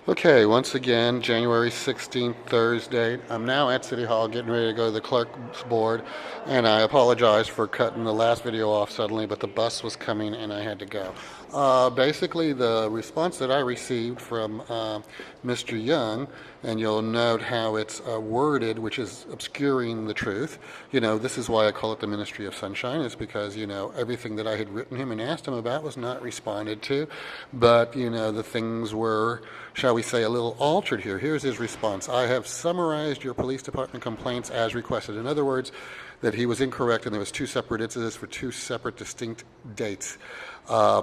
Okay, once again, January 16th, Thursday. I'm now at City Hall getting ready to go to the clerk's board, and I apologize for cutting the last video off suddenly, but the bus was coming and I had to go. Basically, the response that I received from Mr. Young, and you'll note how it's worded, which is obscuring the truth. You know, this is why I call it the Ministry of Sunshine, is because, you know, everything that I had written him and asked him about was not responded to, but, you know, the things were, shall we say, a little altered here. Here's his response. I have summarized your police department complaints as requested. In other words, that he was incorrect and there was two separate incidents for two separate distinct dates.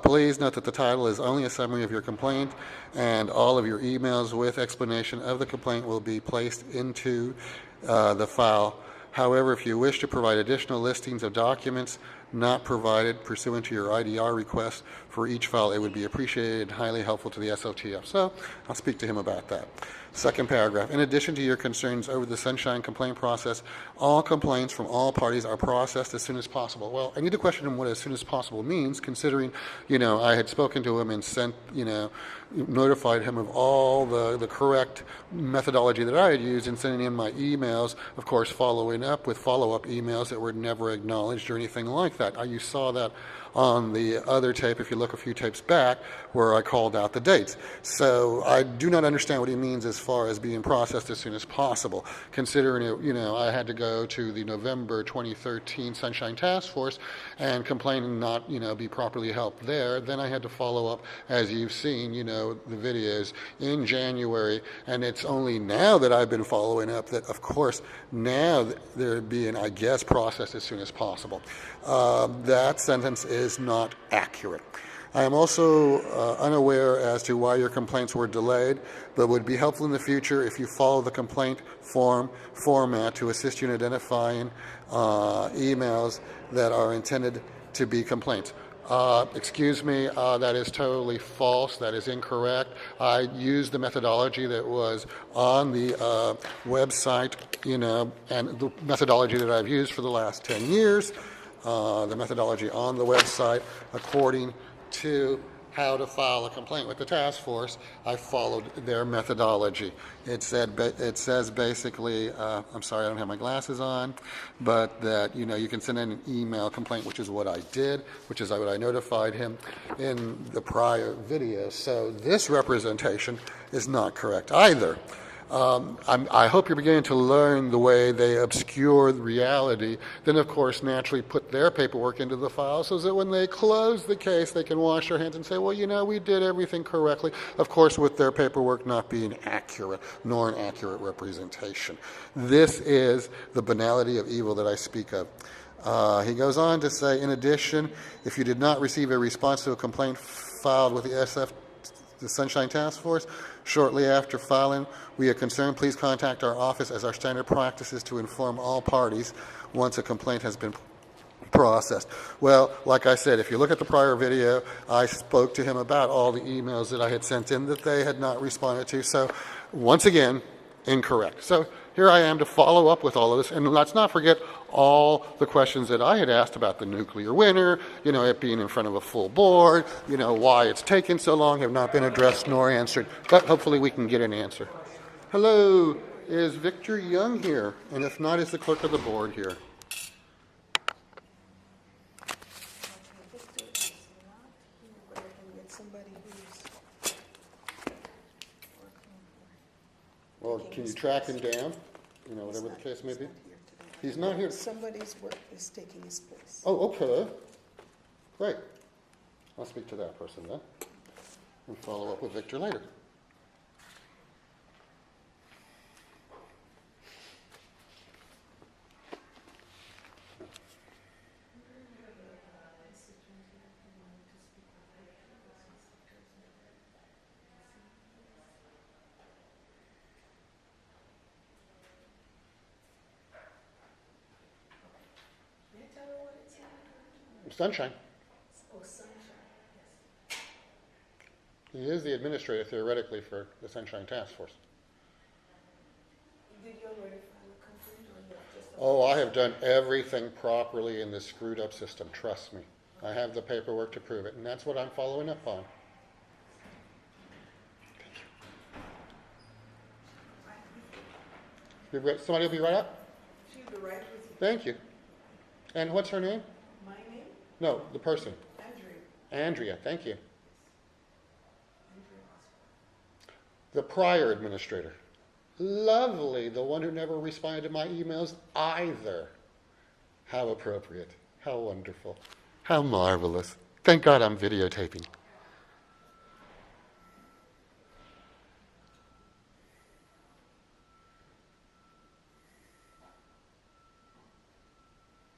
Please note that the title is only a summary of your complaint, and all of your emails with explanation of the complaint will be placed into the file. However, if you wish to provide additional listings of documents not provided pursuant to your IDR request for each file, it would be appreciated and highly helpful to the SOTF. So I'll speak to him about that. Second paragraph. In addition to your concerns over the Sunshine complaint process, all complaints from all parties are processed as soon as possible. Well, I need to question him what as soon as possible means, considering, you know, I had spoken to him and sent, you know, notified him of all the correct methodology that I had used in sending in my emails, of course following up with follow-up emails that were never acknowledged or anything like that. You saw that on the other tape, if you look a few tapes back, where I called out the dates. So I do not understand what he means as far as being processed as soon as possible, considering it, you know, I had to go to the November 2013 Sunshine Task Force and complain and not, you know, be properly helped there. Then I had to follow up, as you've seen, you know, the videos in January, and it's only now that I've been following up that, of course, now there being, I guess, processed as soon as possible. That sentence is not accurate. I am also unaware as to why your complaints were delayed, but would be helpful in the future if you follow the complaint format to assist you in identifying emails that are intended to be complaints. Excuse me, that is totally false. That is incorrect. I used the methodology that was on the website, you know, and the methodology that I've used for the last 10 years. The methodology on the website according to how to file a complaint with the task force. I followed their methodology. It says basically, I'm sorry, I don't have my glasses on, but that, you know, you can send in an email complaint, which is what I did, which is what I notified him in the prior video. So this representation is not correct either. I hope you're beginning to learn the way they obscure the reality, then of course naturally put their paperwork into the file so that when they close the case they can wash their hands and say, well, you know, we did everything correctly, of course with their paperwork not being accurate, nor an accurate representation. This is the banality of evil that I speak of. He goes on to say, in addition, if you did not receive a response to a complaint filed with the Sunshine Task Force shortly after filing, we are concerned. Please contact our office, as our standard practice is to inform all parties once a complaint has been processed. Well, like I said, if you look at the prior video, I spoke to him about all the emails that I had sent in that they had not responded to. So once again, incorrect. So here I am to follow up with all of this, and let's not forget all the questions that I had asked about the nuclear winter, you know, it being in front of a full board, you know, why it's taken so long have not been addressed nor answered, but hopefully we can get an answer. Hello, is Victor Young here? And if not, is the clerk of the board here? Well, can you track him down? You know, whatever the case may be. He's not here. Somebody's work is taking his place. Oh, okay. Great. I'll speak to that person then and follow up with Victor later. Sunshine. Oh, Sunshine. Yes. He is the administrator, theoretically, for the Sunshine Task Force. Did you already file a complaint or you have just... Oh, I have done everything properly in this screwed up system, trust me. I have the paperwork to prove it, and that's what I'm following up on. Thank you. Somebody will be right up? She'll be right with you. Thank you. And what's her name? My name? No, the person. Andrea. Andrea, thank you. Andrea. The prior administrator. Lovely, the one who never responded to my emails either. How appropriate. How wonderful. How marvelous. Thank God I'm videotaping.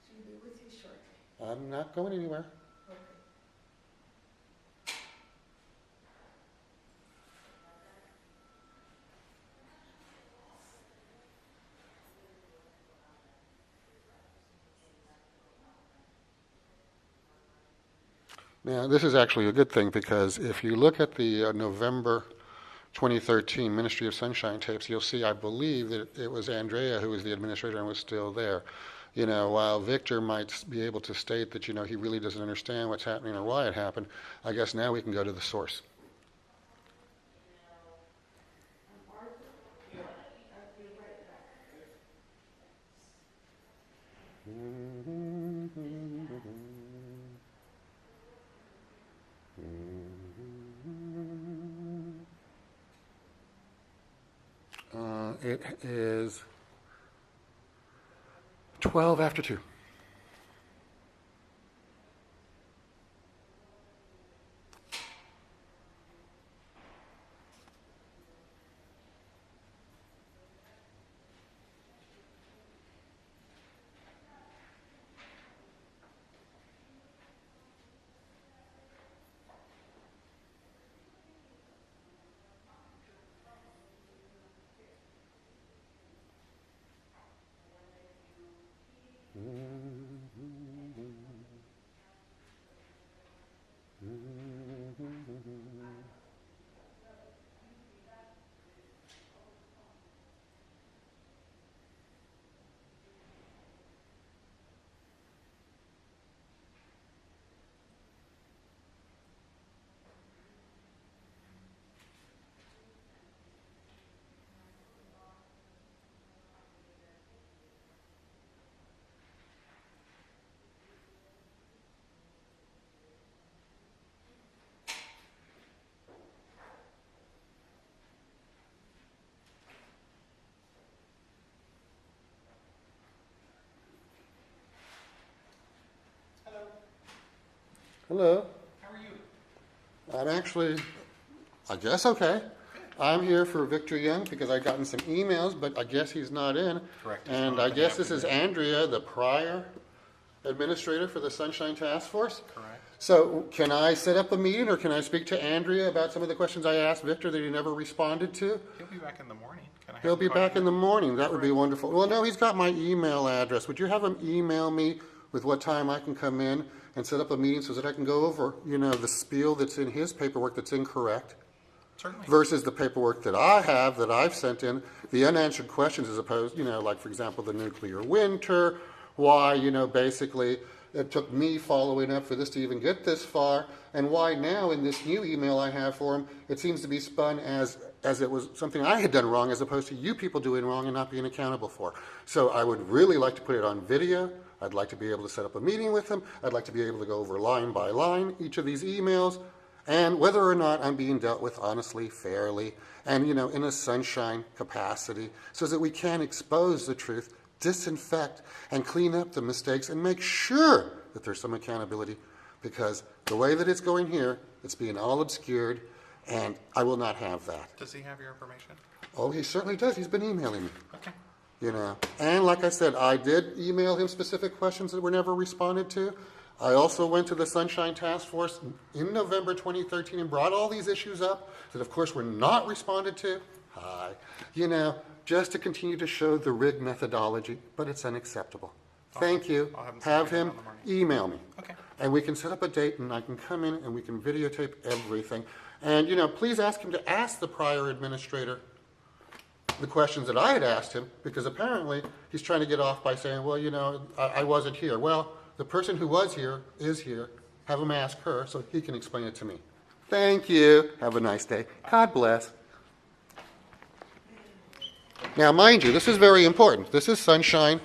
She'll be with you shortly. I'm not going anywhere. Okay. Now, this is actually a good thing because if you look at the November 2013 Ministry of Sunshine tapes, you'll see, I believe, that it was Andrea who was the administrator and was still there. You know, while Victor might be able to state that, you know, he really doesn't understand what's happening or why it happened, I guess now we can go to the source. It is 12 after 2. Hello. How are you? I'm actually, I guess, okay. I'm here for Victor Young because I've gotten some emails, but I guess he's not in. Correct. And I guess this is Andrea, the prior administrator for the Sunshine Task Force. Correct. So can I set up a meeting or can I speak to Andrea about some of the questions I asked Victor that he never responded to? He'll be back in the morning. Can I have He'll him be call back you? in the morning. That would be wonderful. Well, no, he's got my email address. Would you have him email me with what time I can come in and set up a meeting so that I can go over, you know, the spiel that's in his paperwork that's incorrect Certainly. versus the paperwork that I have that I've sent in, the unanswered questions as opposed, you know, like, for example, the nuclear winter, why, you know, basically it took me following up for this to even get this far, and why now in this new email I have for him, it seems to be spun as it was something I had done wrong as opposed to you people doing wrong and not being accountable for. So I would really like to put it on video. I'd like to be able to set up a meeting with him. I'd like to be able to go over line by line each of these emails and whether or not I'm being dealt with honestly, fairly, and, you know, in a sunshine capacity so that we can expose the truth, disinfect, and clean up the mistakes and make sure that there's some accountability, because the way that it's going here, it's being all obscured, and I will not have that. Does he have your information? Oh, he certainly does. He's been emailing me. Okay. You know, and like I said, I did email him specific questions that were never responded to. I also went to the Sunshine Task Force in November 2013 and brought all these issues up that, of course, were not responded to. You know, just to continue to show the rigged methodology, but it's unacceptable. Thank you. I'll have him Have send you an him email in the email me. Okay. And we can set up a date and I can come in and we can videotape everything. And, you know, please ask him to ask the prior administrator the questions that I had asked him, because apparently he's trying to get off by saying, well, you know, I wasn't here. Well, the person who was here is here. Have him ask her so he can explain it to me. Thank you. Have a nice day. God bless. Now, mind you, this is very important. This is Sunshine.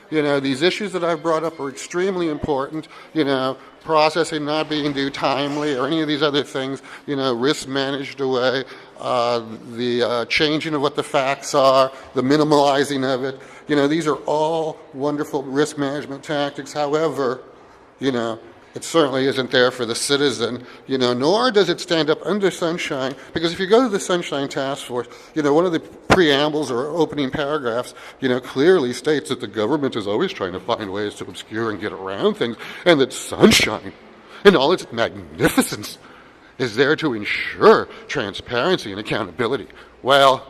You know, these issues that I've brought up are extremely important. You know, processing not being due timely or any of these other things, you know, risk managed away, the changing of what the facts are, the minimalizing of it. You know, these are all wonderful risk management tactics. However, you know, it certainly isn't there for the citizen, you know, nor does it stand up under Sunshine, because if you go to the Sunshine Task Force, you know, one of the preambles or opening paragraphs, you know, clearly states that the government is always trying to find ways to obscure and get around things, and that Sunshine, in all its magnificence, is there to ensure transparency and accountability. Well,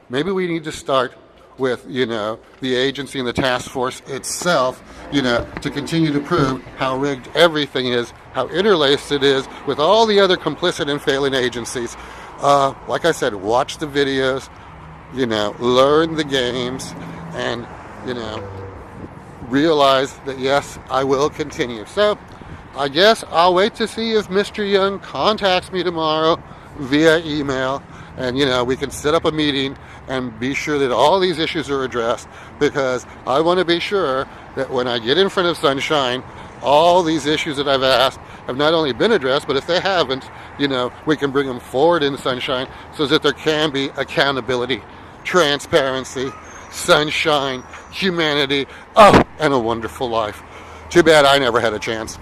maybe we need to start with, you know, the agency and the task force itself, you know, to continue to prove how rigged everything is, how interlaced it is with all the other complicit and failing agencies. Like I said, watch the videos, you know, learn the games, and, you know, realize that, yes, I will continue. So, I guess I'll wait to see if Mr. Young contacts me tomorrow via email, and, you know, we can set up a meeting and be sure that all these issues are addressed, because I want to be sure that when I get in front of Sunshine, all these issues that I've asked have not only been addressed, but if they haven't, you know, we can bring them forward in Sunshine so that there can be accountability, transparency, sunshine, humanity, oh, and a wonderful life. Too bad I never had a chance.